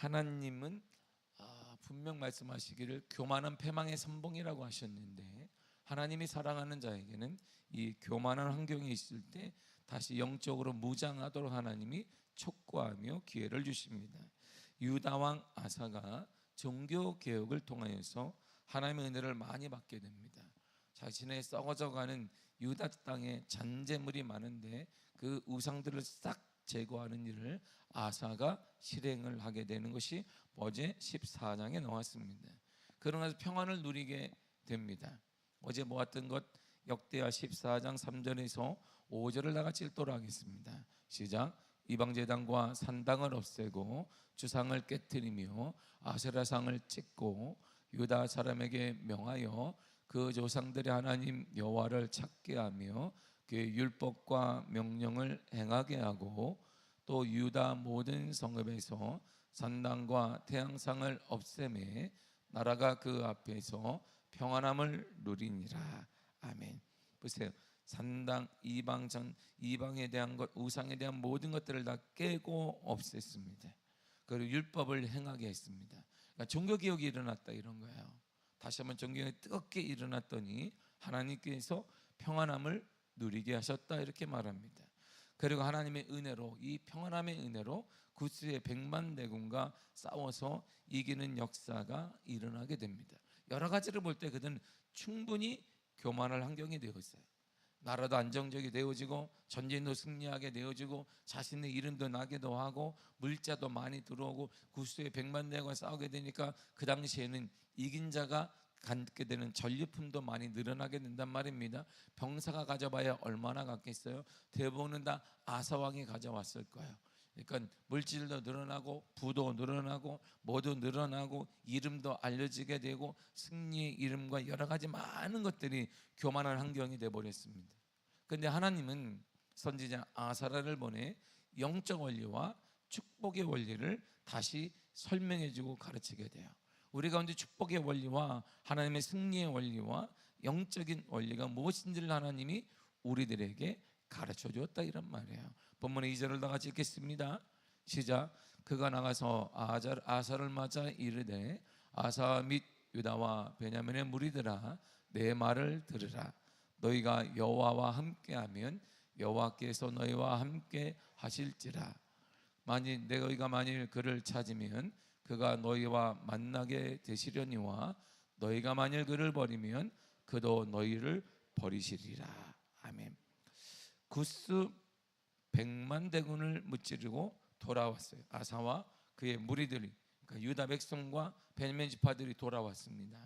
하나님은 분명 말씀하시기를 교만은 패망의 선봉이라고 하셨는데, 하나님이 사랑하는 자에게는 이 교만한 환경에 있을 때 다시 영적으로 무장하도록 하나님이 촉구하며 기회를 주십니다. 유다 왕 아사가 종교 개혁을 통하여서 하나님의 은혜를 많이 받게 됩니다. 자신의 썩어져가는 유다 땅에 잔재물이 많은데 그 우상들을 싹 제거하는 일을 아사가 실행을 하게 되는 것이 어제 14장에 나왔습니다. 그러면서 평안을 누리게 됩니다. 어제 모았던 것 역대하 14장 3절에서 5절을 다 같이 읽도록 하겠습니다. 시작. 이방제단과 산당을 없애고 주상을 깨뜨리며 아세라상을 찢고 유다 사람에게 명하여 그 조상들의 하나님 여호와를 찾게 하며 그의 율법과 명령을 행하게 하고, 또 유다 모든 성읍에서 산당과 태양상을 없애매 나라가 그 앞에서 평안함을 누리니라. 아멘. 보세요. 산당, 이방에 대한 것, 우상에 대한 모든 것들을 다 깨고 없앴습니다. 그리고 율법을 행하게 했습니다. 그러니까 종교개혁이 일어났다 이런 거예요. 다시 한번 종교개혁이 뜨겁게 일어났더니 하나님께서 평안함을 누리게 하셨다 이렇게 말합니다. 그리고 하나님의 은혜로, 이 평안함의 은혜로 구스의 100만 대군과 싸워서 이기는 역사가 일어나게 됩니다. 여러 가지를 볼 때 그들은 충분히 교만할 환경이 되었어요. 나라도 안정적이 되어지고 전쟁도 승리하게 되어지고 자신의 이름도 나게도 하고 물자도 많이 들어오고 구스의 100만 대군과 싸우게 되니까 그 당시에는 이긴 자가 갖게 되는 전리품도 많이 늘어나게 된단 말입니다. 병사가 가져봐야 얼마나 갖겠어요? 대부분은 다 아사왕이 가져왔을 거예요. 그러니까 물질도 늘어나고 부도 늘어나고 뭐도 늘어나고 이름도 알려지게 되고 승리의 이름과 여러 가지 많은 것들이 교만한 환경이 되어버렸습니다. 그런데 하나님은 선지자 아사라를 보내 영적 원리와 축복의 원리를 다시 설명해주고 가르치게 돼요. 우리 가운데 축복의 원리와 하나님의 승리의 원리와 영적인 원리가 무엇인지를 하나님이 우리들에게 가르쳐 주었다 이런 말이에요. 본문의 2절을 다 같이 읽겠습니다. 시작. 그가 나가서 아사를 맞아 이르되 아사 및 유다와 베냐민의 무리들아 내 말을 들으라. 너희가 여호와와 함께하면 여호와께서 너희와 함께 하실지라. 너희가 만일 그를 찾으면 그가 너희와 만나게 되시려니와 너희가 만일 그를 버리면 그도 너희를 버리시리라. 아멘. 구스 100만 대군을 무찌르고 돌아왔어요. 아사와 그의 무리들이, 그러니까 유다 백성과 베냐민 지파들이 돌아왔습니다.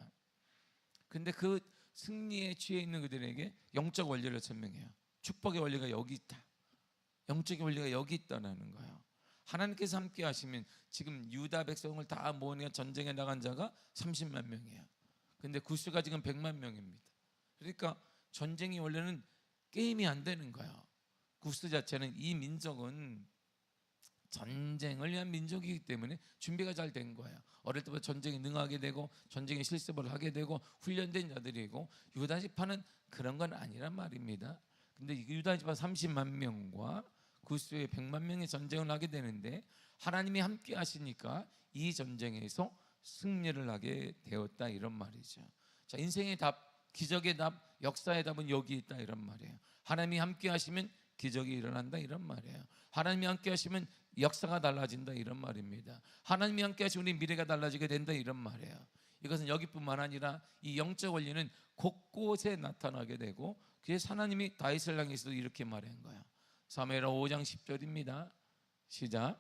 근데 그 승리에 취해 있는 그들에게 영적 원리를 설명해요. 축복의 원리가 여기 있다. 영적인 원리가 여기 있다는 거예요. 하나님께서 함께 하시면 지금 유다 백성을 다 모으며 전쟁에 나간 자가 30만 명이에요. 근데 구스가 지금 100만 명입니다. 그러니까 전쟁이 원래는 게임이 안 되는 거예요. 구스 자체는, 이 민족은 전쟁을 위한 민족이기 때문에 준비가 잘 된 거예요. 어릴 때부터 전쟁에 능하게 되고 전쟁에 실습을 하게 되고 훈련된 자들이고, 유다 지파는 그런 건 아니란 말입니다. 근데 유다 지파 30만 명과 구스의 100만 명의 전쟁을 하게 되는데 하나님이 함께 하시니까 이 전쟁에서 승리를 하게 되었다 이런 말이죠. 자, 인생의 답, 기적의 답, 역사의 답은 여기 있다 이런 말이에요. 하나님이 함께 하시면 기적이 일어난다 이런 말이에요. 하나님이 함께 하시면 역사가 달라진다 이런 말입니다. 하나님이 함께 하시면 우리 미래가 달라지게 된다 이런 말이에요. 이것은 여기뿐만 아니라 이 영적 원리는 곳곳에 나타나게 되고, 그래서 하나님이 다윗을 향해서도 이렇게 말한 거예요. 사무엘하 5장 10절입니다. 시작.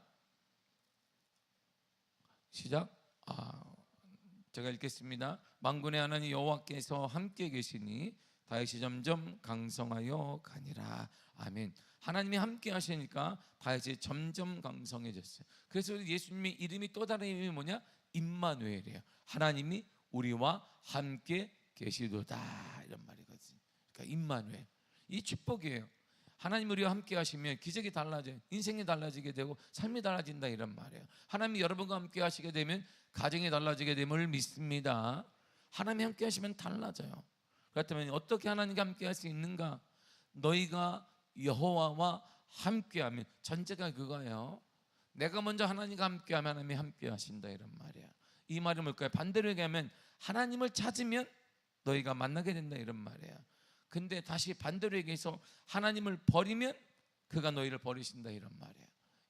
제가 읽겠습니다. 만군의 하나님 여호와께서 함께 계시니 다윗이 점점 강성하여 가니라. 아멘. 하나님이 함께 하시니까 다윗이 점점 강성해졌어요. 그래서 예수님의 이름이, 또 다른 이름이 뭐냐? 임마누엘이에요. 하나님이 우리와 함께 계시도다 이런 말이거든요. 그러니까 임마누엘, 이 축복이에요. 하나님 우리와 함께 하시면 기적이 달라져요. 인생이 달라지게 되고 삶이 달라진다 이런 말이에요. 하나님이 여러분과 함께 하시게 되면 가정이 달라지게 됨을 믿습니다. 하나님이 함께 하시면 달라져요. 그렇다면 어떻게 하나님과 함께 할 수 있는가? 너희가 여호와와 함께하면, 전제가 그거예요. 내가 먼저 하나님과 함께하면 하나님이 함께하신다 이런 말이야. 이 말이 뭘까요? 반대로 얘기하면 하나님을 찾으면 너희가 만나게 된다 이런 말이야. 근데 다시 반대로 얘기해서 하나님을 버리면 그가 너희를 버리신다 이런 말이야.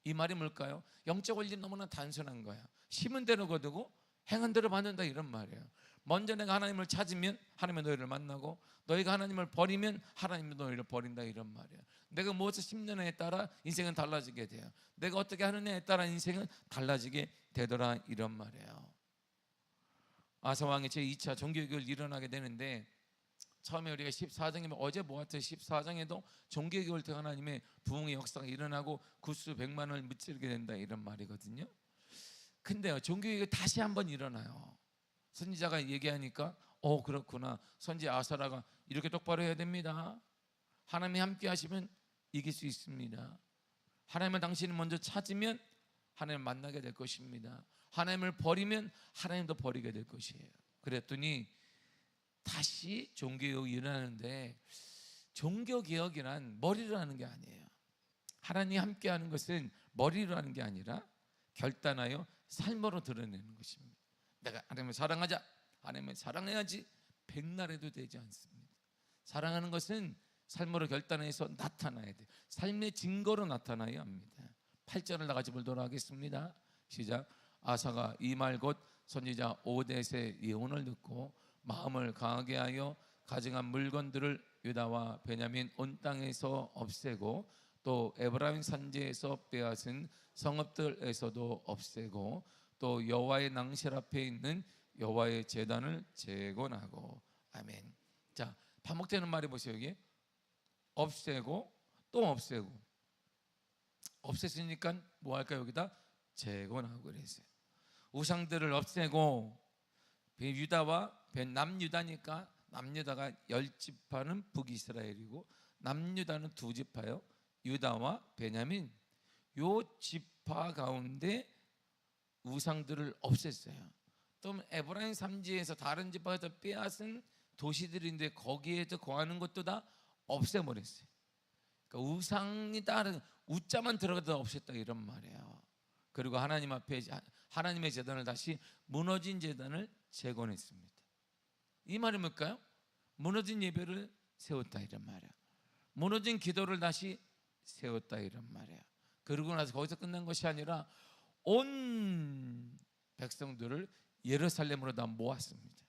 이 말이 뭘까요? 영적 원리 너무나 단순한 거야. 심은 대로 거두고 행한 대로 받는다 이런 말이야. 먼저 내가 하나님을 찾으면 하나님의 너희를 만나고, 너희가 하나님을 버리면 하나님이 너희를 버린다 이런 말이야. 내가 무엇을 심느냐에 따라 인생은 달라지게 돼요. 내가 어떻게 하느냐에 따라 인생은 달라지게 되더라 이런 말이에요. 아사왕의 제2차 종교개혁을 일어나게 되는데, 처음에 우리가 14장이면 어제 보았던 14장에도 종교개혁을 통해 하나님의 부흥의 역사가 일어나고 구수 100만을 무찌르게 된다 이런 말이거든요. 근데요, 종교개혁이 다시 한번 일어나요. 선지자가 얘기하니까 그렇구나. 선지 아사라가 이렇게 똑바로 해야 됩니다. 하나님이 함께 하시면 이길 수 있습니다. 하나님을 당신이 먼저 찾으면 하나님을 만나게 될 것입니다. 하나님을 버리면 하나님도 버리게 될 것이에요. 그랬더니 다시 종교개혁이 일어나는데, 종교개혁이란 머리로 하는 게 아니에요. 하나님이 함께 하는 것은 머리로 하는 게 아니라 결단하여 삶으로 드러내는 것입니다. 내가 하나님을 사랑하자, 하나님을 사랑해야지 백날해도 되지 않습니다. 사랑하는 것은 삶으로 결단해서 나타나야 돼요. 삶의 증거로 나타나야 합니다. 8절을 나같이 보도록 하겠습니다. 시작. 아사가 이 말 곧 선지자 오뎃의 예언을 듣고 마음을 강하게 하여 가증한 물건들을 유다와 베냐민 온 땅에서 없애고, 또 에브라임 산지에서 빼앗은 성읍들에서도 없애고, 또 여호와의 낭실 앞에 있는 여호와의 제단을 재건하고. 아멘. 자, 반복되는 말이 보세요. 여기 없애고 또 없애고, 없앴으니까 뭐 할까요? 여기다 재건하고 그랬어요. 우상들을 없애고, 유다와 남유다니까 남유다가 10지파는 북이스라엘이고 남유다는 2지파요. 유다와 베냐민, 요 지파 가운데 우상들을 없앴어요. 또 에브라임 산지에서 다른 지파에서 빼앗은 도시들인데 거기에서 거하는 것도 다 없애버렸어요. 그러니까 우상이다, 우자만 들어가도 없앴다 이런 말이에요. 그리고 하나님 앞에 하나님의 제단을 다시 무너진 제단을 재건했습니다. 이 말이 뭘까요? 무너진 예배를 세웠다 이런 말이야. 무너진 기도를 다시 세웠다 이런 말이야. 그러고 나서 거기서 끝난 것이 아니라 온 백성들을 예루살렘으로 다 모았습니다.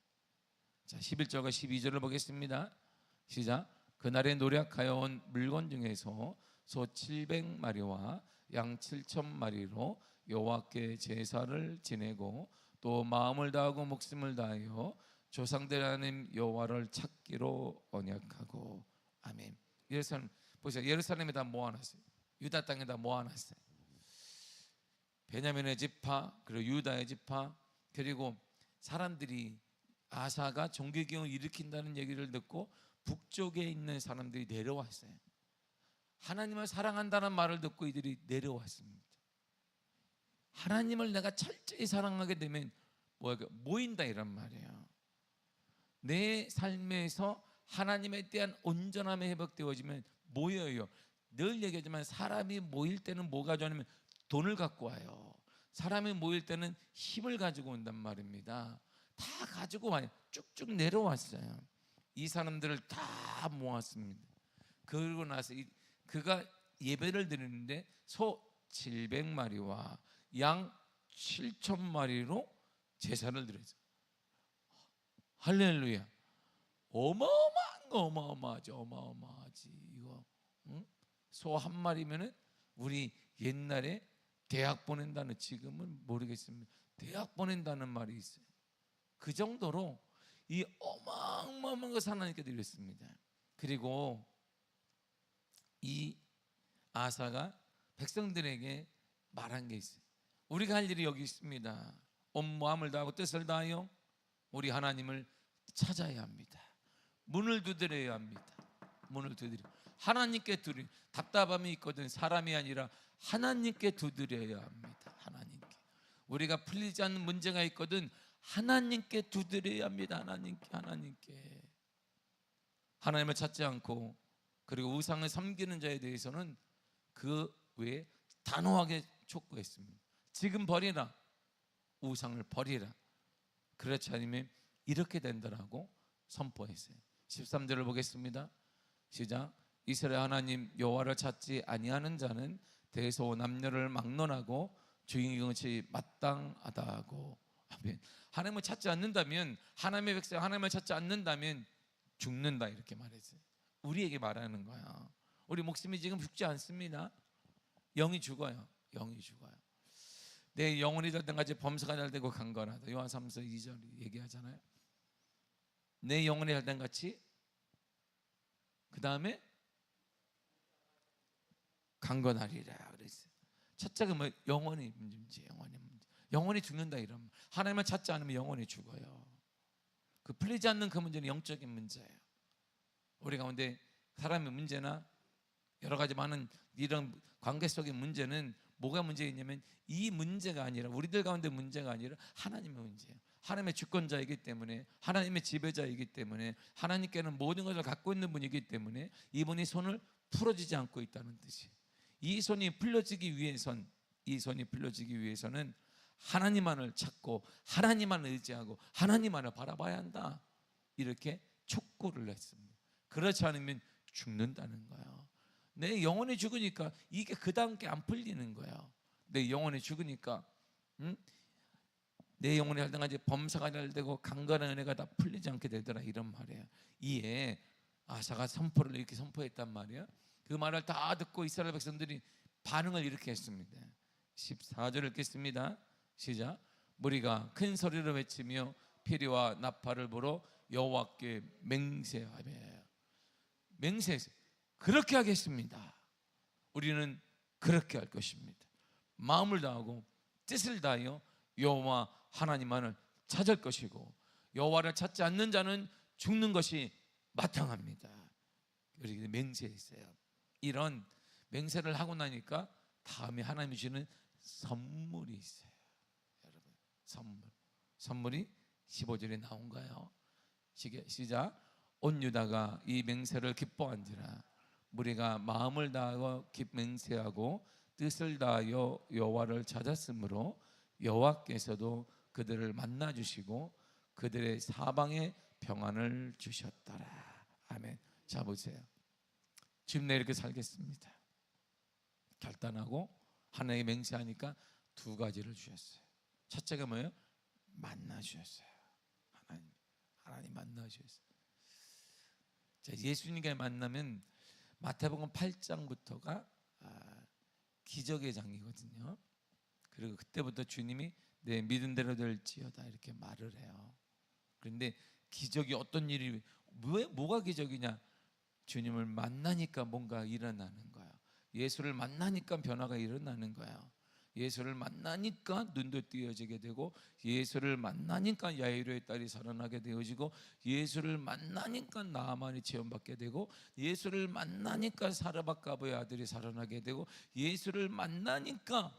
자, 11절과 12절을 보겠습니다. 시작. 그날에 노력하여 온 물건 중에서 소 700마리와 양 7,000마리로 여호와께 제사를 지내고, 또 마음을 다하고 목숨을 다하여 조상들 하나님 여호와를 찾기로 언약하고. 아멘. 예루살렘 보세요. 예루살렘에다 모아놨어요. 유다 땅에다 모아놨어요. 베냐민의 지파, 그리고 유다의 지파, 그리고 사람들이 아사가 종교개혁을 일으킨다는 얘기를 듣고 북쪽에 있는 사람들이 내려왔어요. 하나님을 사랑한다는 말을 듣고 이들이 내려왔습니다. 하나님을 내가 철저히 사랑하게 되면 모인다 이란 말이에요. 내 삶에서 하나님에 대한 온전함이 회복되어지면 모여요. 늘 얘기하지만 사람이 모일 때는 뭐가 좋냐면 돈을 갖고 와요. 사람이 모일 때는 힘을 가지고 온단 말입니다. 다 가지고 와요. 쭉쭉 내려왔어요. 이 사람들을 다 모았습니다. 그러고 나서 그가 예배를 드리는데 소 700마리와 양 7,000마리로 제사를 드렸어요. 할렐루야. 어마어마한 거, 어마어마하지 이거. 응? 소 한 마리면은 우리 옛날에 대학 보낸다는, 지금은 모르겠습니다. 대학 보낸다는 말이 있어요. 그 정도로 이 어마어마한 것을 하나님께 드렸습니다. 그리고 이 아사가 백성들에게 말한 게 있어요. 우리가 할 일이 여기 있습니다. 온 마음을 다하고 뜻을 다하여 우리 하나님을 찾아야 합니다. 문을 두드려야 합니다. 문을 두드려 하나님께 두드려. 답답함이 있거든 사람이 아니라 하나님께 두드려야 합니다. 하나님께. 우리가 풀리지 않는 문제가 있거든 하나님께 두드려야 합니다. 하나님께. 하나님을 찾지 않고 그리고 우상을 섬기는 자에 대해서는 그 외에 단호하게 촉구했습니다. 지금 버리라, 우상을 버리라. 그렇지 않으면 이렇게 된다라고 선포했어요. 13절을 보겠습니다. 시작. 이스라엘 하나님 여호와를 찾지 아니하는 자는 대소 남녀를 막론하고 주인것이 마땅하다고. 아멘. 하나님을 찾지 않는다면, 하나님의 백성 하나님을 찾지 않는다면 죽는다, 이렇게 말했어요. 우리에게 말하는 거야. 우리 목숨이 지금 죽지 않습니다. 영이 죽어요. 영이 죽어요. 내 영혼이 잘된 같이 범사가 잘되고 강건하다. 요한 3서 2절 얘기하잖아요. 내 영혼이 잘된 같이, 그 다음에 강건하리라 그랬어요. 첫째가 뭐 영혼이 문제, 영혼이 문제. 영혼이 죽는다 이러면, 하나님을 찾지 않으면 영혼이 죽어요. 그 풀리지 않는 그 문제는 영적인 문제예요. 우리 가운데 사람의 문제나 여러 가지 많은 이런 관계 속의 문제는 뭐가 문제있냐면, 이 문제가 아니라, 우리들 가운데 문제가 아니라 하나님의 문제예요. 하나님의 주권자이기 때문에, 하나님의 지배자이기 때문에, 하나님께는 모든 것을 갖고 있는 분이기 때문에 이분이 손을 풀어지지 않고 있다는 뜻이에요. 이 손이 풀려지기 위해서는 하나님만을 찾고 하나님만을 의지하고 하나님만을 바라봐야 한다, 이렇게 촉구를 했습니다. 그렇지 않으면 죽는다는 거예요. 내 영혼이 죽으니까 이게 그 다음 게 안 풀리는 거예요. 내 영혼이 죽으니까 내 영혼이 할당하지 범사가 잘되고 강건한 은혜가 다 풀리지 않게 되더라, 이런 말이에요. 이에 아사가 선포를 이렇게 선포했단 말이에요. 그 말을 다 듣고 이스라엘 백성들이 반응을 이렇게 했습니다. 14절을 읽겠습니다. 시작. 무리가 큰 소리로 외치며 피리와 나팔을 불어 여호와께 맹세하며, 맹세했어요. 그렇게 하겠습니다. 우리는 그렇게 할 것입니다. 마음을 다하고 뜻을 다하여 여호와 하나님만을 찾을 것이고, 여호와를 찾지 않는 자는 죽는 것이 마땅합니다. 그렇게 맹세했어요. 이런 맹세를 하고 나니까 다음에 하나님이 주는 선물이 있어요. 여러분, 선물이 15절에 나온가요? 시작. 온 유다가 이 맹세를 기뻐한지라. 무리가 마음을 다하여 맹세하고 뜻을 다하여 여호와를 찾았으므로 여호와께서도 그들을 만나 주시고 그들의 사방에 평안을 주셨더라. 아멘. 자, 보세요. 지금 내 이렇게 살겠습니다. 결단하고 하나님의 맹세하니까 두 가지를 주셨어요. 첫째가 뭐예요? 만나 주셨어요. 하나님 만나 주셨어요. 자, 예수님과 만나면 마태복음 8장부터가 기적의 장이거든요. 그리고 그때부터 주님이 내 믿은 대로 될지어다, 이렇게 말을 해요. 그런데 기적이 어떤 일이, 뭐가 기적이냐? 주님을 만나니까 뭔가 일어나는 거예요. 예수를 만나니까 변화가 일어나는 거예요. 예수를 만나니까 눈도 띄어지게 되고, 예수를 만나니까 야이로의 딸이 살아나게 되어지고, 예수를 만나니까 나아만이 체험받게 되고, 예수를 만나니까 사르밧가보의 아들이 살아나게 되고, 예수를 만나니까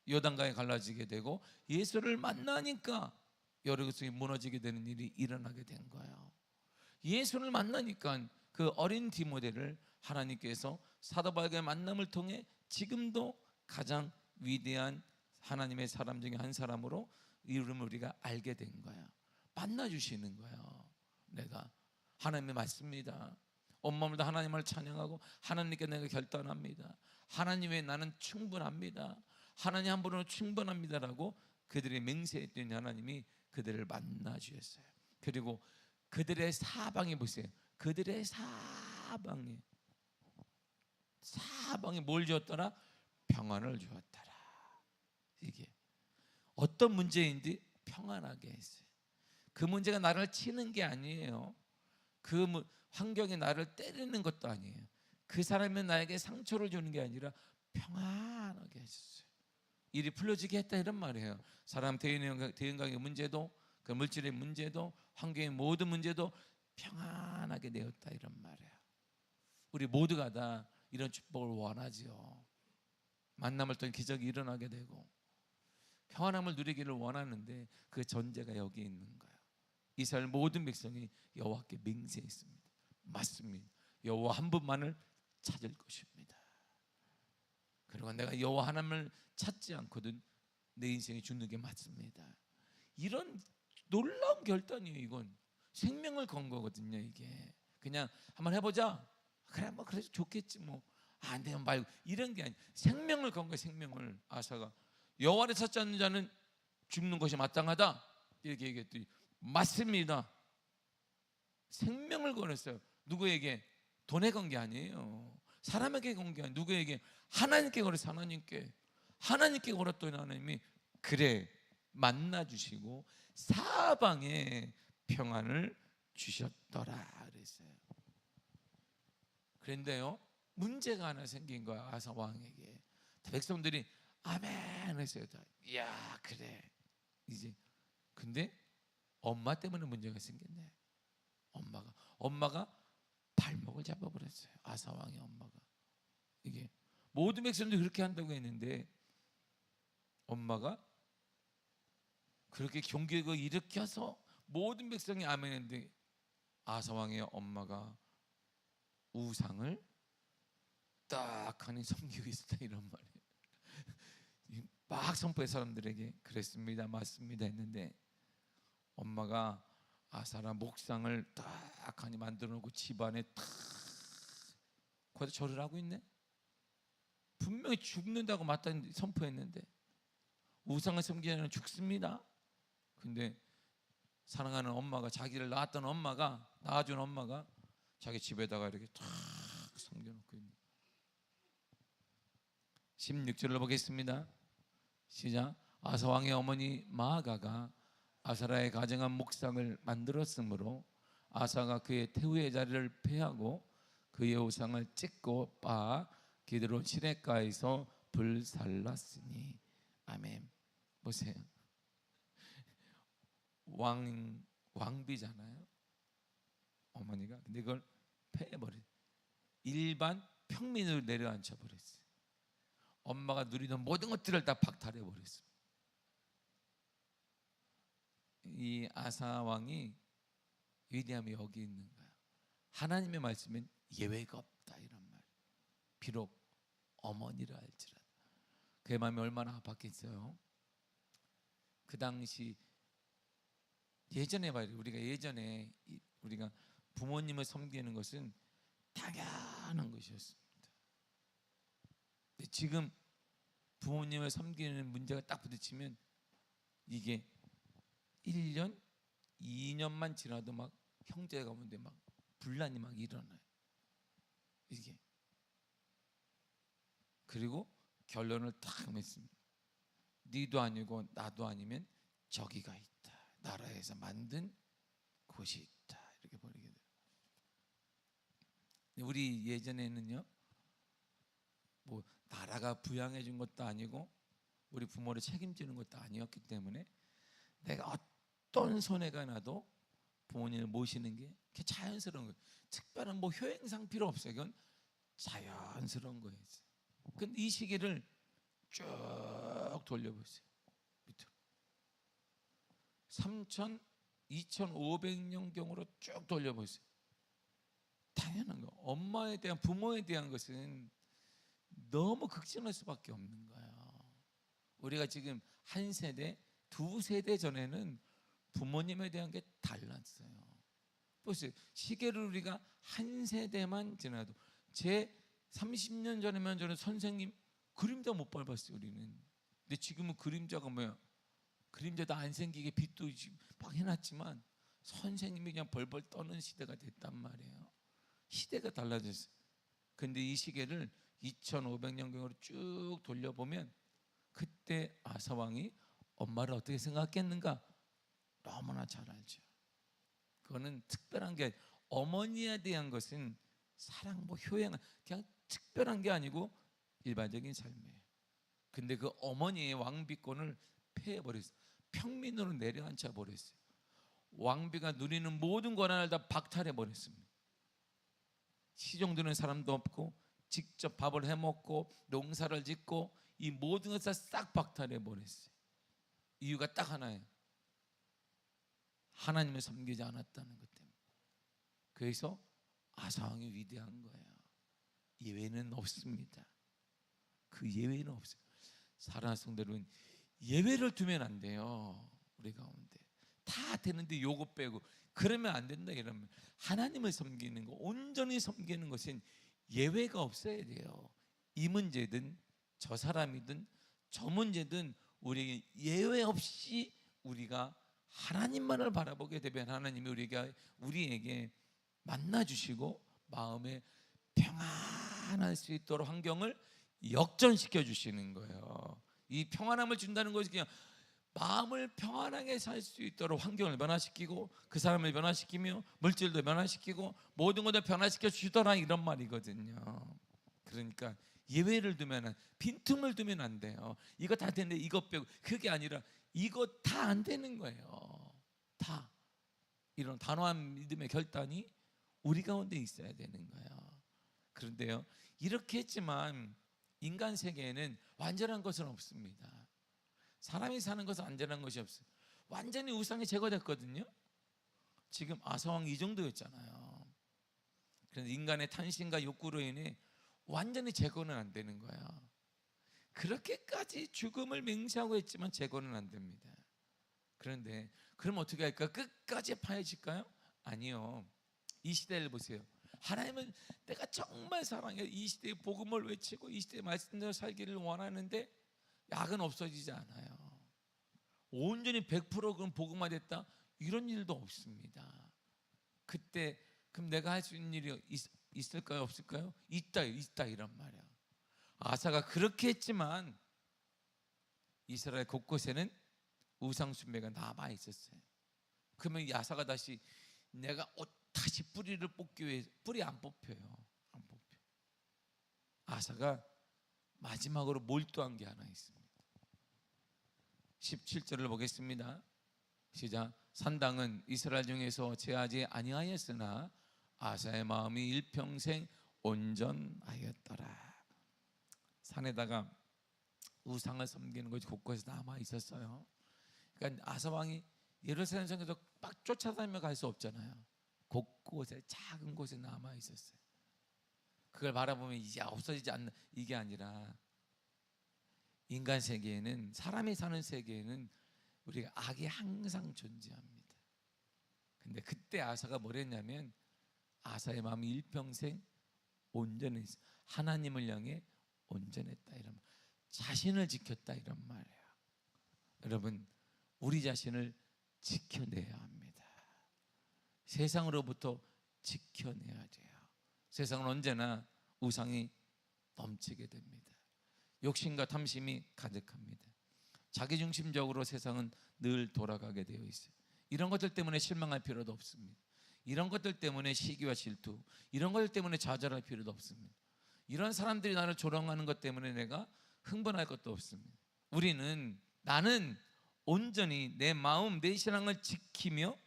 요단강이 갈라지게 되고, 예수를 만나니까 여리고성이 무너지게 되는 일이 일어나게 된 거예요. 예수를 만나니까 그 어린 디모데를 하나님께서 사도 바울과의 만남을 통해 지금도 가장 위대한 하나님의 사람 중에 한 사람으로 이름을 우리가 알게 된 거야. 만나주시는 거예요. 내가 하나님의 맞습니다. 온몸으로 하나님을 찬양하고 하나님께 내가 결단합니다. 하나님 외에 나는 충분합니다. 하나님 한 분으로 충분합니다라고 그들이 맹세했더니 하나님이 그들을 만나주셨어요. 그리고 그들의 사방에 보세요. 그들의 사방에 뭘 주었더라? 평안을 주었더라. 이게 어떤 문제인지 평안하게 했어요. 그 문제가 나를 치는 게 아니에요. 그 환경이 나를 때리는 것도 아니에요. 그 사람이 나에게 상처를 주는 게 아니라 평안하게 해줬어요. 일이 풀려지게 했다, 이런 말이에요. 사람 대인관계 문제도, 그 물질의 문제도, 환경의 모든 문제도 평안하게 되었다, 이런 말이에요. 우리 모두가 다 이런 축복을 원하지요. 만남을 통해 기적이 일어나게 되고 평안함을 누리기를 원하는데 그 전제가 여기 있는 거예요. 이스라엘 모든 백성이 여호와께 맹세했습니다. 맞습니다. 여호와 한 분만을 찾을 것입니다. 그리고 내가 여호와 하나님을 찾지 않거든 내 인생이 죽는 게 맞습니다. 이런 놀라운 결단이에요. 이건 생명을 건 거거든요. 이게 그냥 한번 해보자. 그래 뭐 그래서 좋겠지 뭐 안 되면 말고 이런 게 아니에요. 생명을 건 거예요. 생명을. 아사가 여호와를 찾지 않는 자는 죽는 것이 마땅하다 이렇게 얘기했더니 맞습니다. 생명을 걸었어요. 누구에게? 돈에 건 게 아니에요. 사람에게 건 게 아니에요. 누구에게? 하나님께 걸었어요. 하나님께 걸었더니 하나님이 그래 만나주시고 사방에 평안을 주셨더라 그랬어요. 그런데요 문제가 하나 생긴 거야. 아사 왕에게. 백성들이 아멘 했어요. 야 그래 이제. 근데 엄마 때문에 문제가 생겼네. 엄마가 발목을 잡아버렸어요. 아사 왕의 엄마가. 이게 모든 백성들이 그렇게 한다고 했는데 엄마가 그렇게 경계를 일으켜서 모든 백성이 아멘했는데 아사 왕의 엄마가 우상을 딱 하니 섬기고 있었다 이런 말이에요. 막 선포해 사람들에게 그랬습니다 맞습니다 했는데 엄마가 아사라 목상을 딱 하니 만들어 놓고 집안에 탁 거기서 절을 하고 있네. 분명히 죽는다고 맞다니 선포했는데 우상을 섬기는 죽습니다. 근데 사랑하는 엄마가 자기를 낳았던 엄마가 낳아준 엄마가 자기 집에다가 이렇게 탁 섬겨놓고 있는. 16절을 보겠습니다. 시작. 아사 왕의 어머니 마아가가 아사라의 가정한 목상을 만들었으므로 아사가 그의 태우의 자리를 패하고 그의 우상을 찢고 빻아 기드론 시냇가에서 불살랐으니. 아멘. 보세요. 왕비잖아요 어머니가. 근데 그걸 패해버렸어요. 일반 평민으로 내려앉혀 버렸어요. 엄마가 누리던 모든 것들을 다 박탈해버렸어요. 이 아사 왕이 위대함이 여기 있는 거야. 하나님의 말씀은 예외가 없다 이런 말. 비록 어머니라 할지라도. 그의 마음이 얼마나 아팠겠어요. 그 당시 예전에 말이에요. 우리가 부모님을 섬기는 것은 당연한 것이었습니다. 근데 지금 부모님을 섬기는 문제가 딱 부딪히면 이게 1년, 2년만 지나도 막 형제 가운데 막 분란이 막 일어나요. 이게. 그리고 결론을 딱 맺습니다. 네도 아니고 나도 아니면 저기가 있다. 나라에서 만든 곳이 있다. 이렇게 버리게 돼요. 우리 예전에는요, 뭐 나라가 부양해 준 것도 아니고 우리 부모를 책임지는 것도 아니었기 때문에 내가 어떤 손해가 나도 부모님을 모시는 게 자연스러운 거예요. 특별한 뭐 효행상 필요 없어요. 이건 자연스러운 거예요. 근데 이 시기를 쭉 돌려보세요. 밑으로 2500년경으로 쭉 돌려보세요. 당연한 거. 엄마에 대한 부모에 대한 것은 너무 극진할 수밖에 없는 거예요. 우리가 지금 한 세대, 두 세대 전에는 부모님에 대한 게 달랐어요. 보세요. 시계를 우리가 한 세대만 지나도 제 30년 전이면 저는 선생님 그림자 못 밟았어요. 우리는. 근데 지금은 그림자가 뭐야? 그림자도 안 생기게 빛도 막 해놨지만 선생님이 그냥 벌벌 떠는 시대가 됐단 말이에요. 시대가 달라졌어요. 근데 이 시계를 2500년경으로 쭉 돌려보면 그때 아사 왕이 엄마를 어떻게 생각했는가 너무나 잘 알죠. 그거는 특별한 게 어머니에 대한 것은 사랑 뭐 효행 그냥 특별한 게 아니고 일반적인 삶이에요. 근데 그 어머니의 왕비권을 폐해버렸어요. 평민으로 내려앉혀 버렸어요. 왕비가 누리는 모든 권한을 다 박탈해버렸습니다. 시종 드는 사람도 없고 직접 밥을 해먹고 농사를 짓고 이 모든 것을 싹 박탈해버렸어요. 이유가 딱 하나예요. 하나님을 섬기지 않았다는 것 때문에. 그래서 아사 왕이 위대한 거예요. 예외는 없습니다. 그 예외는 없어요. 사랑하는 성도 여러분, 예외를 두면 안 돼요. 우리 가운데 다 되는데 요거 빼고 그러면 안 된다. 이러면 하나님을 섬기는 거, 온전히 섬기는 것은 예외가 없어야 돼요. 이 문제든 저 사람이든 저 문제든 우리에게 예외 없이 우리가 하나님만을 바라보게 되면 하나님이 우리에게 만나 주시고 마음에 평안할 수 있도록 환경을 역전시켜 주시는 거예요. 이 평안함을 준다는 것이 그냥 마음을 평안하게 살 수 있도록 환경을 변화시키고 그 사람을 변화시키며 물질도 변화시키고 모든 것을 변화시켜 주시더라, 이런 말이거든요. 그러니까 예외를 두면, 빈틈을 두면 안 돼요. 이거 다 되는데 이것 빼고, 그게 아니라 이거 다 안 되는 거예요. 다. 이런 단호한 믿음의 결단이 우리 가운데 있어야 되는 거예요. 그런데요, 이렇게 했지만 인간 세계에는 완전한 것은 없습니다. 사람이 사는 것은 완전한 것이 없어요. 완전히 우상이 제거됐거든요. 지금 아사왕이 이 정도였잖아요. 그래서 인간의 탄신과 욕구로 인해 완전히 제거는 안 되는 거야. 그렇게까지 죽음을 맹세하고 했지만 제거는 안 됩니다. 그런데 그럼 어떻게 할까? 끝까지 파헤질까요? 아니요. 이 시대를 보세요. 하나님은 내가 정말 사랑해, 이 시대의 복음을 외치고 이 시대의 말씀대로 살기를 원하는데 약은 없어지지 않아요. 온전히 100% 복음화 됐다, 이런 일도 없습니다. 그때 그럼 내가 할 수 있는 일이 있을까요? 없을까요? 있다 이런 말이야. 아사가 그렇게 했지만 이스라엘 곳곳에는 우상 숭배가 남아 있었어요. 그러면 이 아사가 다시 내가 다시 뿌리를 뽑기 위해, 뿌리 안 뽑혀요. 안 뽑혀. 아사가 마지막으로 몰두한 게 하나 있습니다. 17절을 보겠습니다. 시작. 산당은 이스라엘 중에서 제하지 아니하였으나 아사의 마음이 일평생 온전하였더라. 산에다가 우상을 섬기는 것이 곳곳에 남아 있었어요. 그러니까 아사 왕이 예루살렘 성에서 막 쫓아다니며 갈 수 없잖아요. 곳곳에 작은 곳에 남아 있었어요. 그걸 바라보면 이제 없어지지 않는, 이게 아니라 인간 세계에는, 사람이 사는 세계에는 우리가 악이 항상 존재합니다. 근데 그때 아사가 뭘 했냐면 아사의 마음이 일평생 온전했어요. 하나님을 향해 온전했다, 이런 말. 자신을 지켰다, 이런 말이에요. 여러분, 우리 자신을 지켜내야 합니다. 세상으로부터 지켜내야 돼요. 세상은 언제나 우상이 넘치게 됩니다. 욕심과 탐심이 가득합니다. 자기중심적으로 세상은 늘 돌아가게 되어 있어요. 이런 것들 때문에 실망할 필요도 없습니다. 이런 것들 때문에 시기와 질투, 이런 것들 때문에 좌절할 필요도 없습니다. 이런 사람들이 나를 조롱하는 것 때문에 내가 흥분할 것도 없습니다. 나는 온전히 내 마음, 내 신앙을 지키며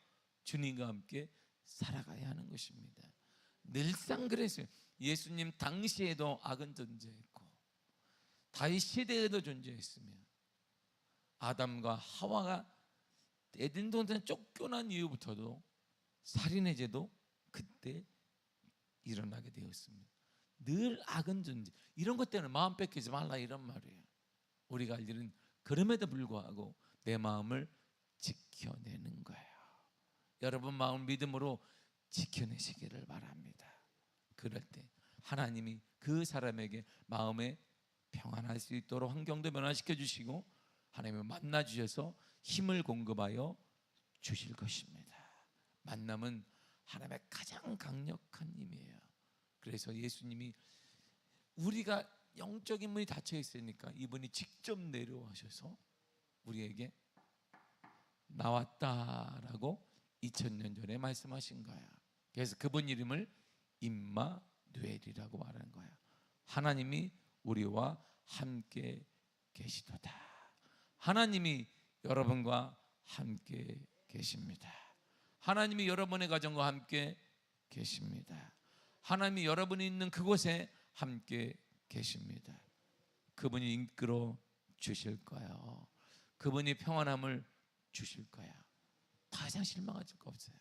주님과 함께 살아가야 하는 것입니다. 늘상 그랬어요. 예수님 당시에도 악은 존재했고 다윗 시대에도 존재했으며 아담과 하와가 에덴 동산에 쫓겨난 이후부터도 살인의 죄도 그때 일어나게 되었습니다. 늘 악은 존재. 이런 것 때문에 마음 뺏기지 말라, 이런 말이에요. 우리가 할 일은 그럼에도 불구하고 내 마음을 지켜내는 거예요. 여러분 마음 믿음으로 지켜내시기를 바랍니다. 그럴 때 하나님이 그 사람에게 마음에 평안할 수 있도록 환경도 변화시켜 주시고 하나님을 만나 주셔서 힘을 공급하여 주실 것입니다. 만남은 하나님의 가장 강력한 힘이에요. 그래서 예수님이, 우리가 영적인 문이 닫혀 있으니까 이분이 직접 내려오셔서 우리에게 나왔다라고 2000년 전에 말씀하신 거예요. 그래서 그분 이름을 임마누엘이라고 말하는 거예요. 하나님이 우리와 함께 계시도다. 하나님이 여러분과 함께 계십니다. 하나님이 여러분의 가정과 함께 계십니다. 하나님이 여러분이 있는 그곳에 함께 계십니다. 그분이 이끌어 주실 거예요. 그분이 평안함을 주실 거야. 더 이상 실망하실 거 없어요.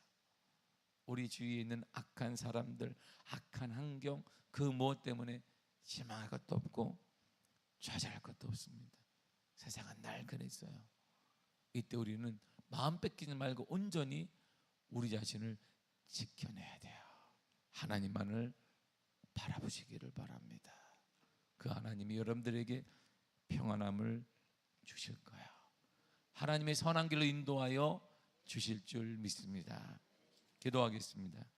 우리 주위에 있는 악한 사람들, 악한 환경, 그 무엇 때문에 실망할 것도 없고 좌절할 것도 없습니다. 세상은 날 그랬어요. 이때 우리는 마음 뺏기지 말고 온전히 우리 자신을 지켜내야 돼요. 하나님만을 바라보시기를 바랍니다. 그 하나님이 여러분들에게 평안함을 주실 거예요. 하나님의 선한 길로 인도하여 주실 줄 믿습니다. 기도하겠습니다.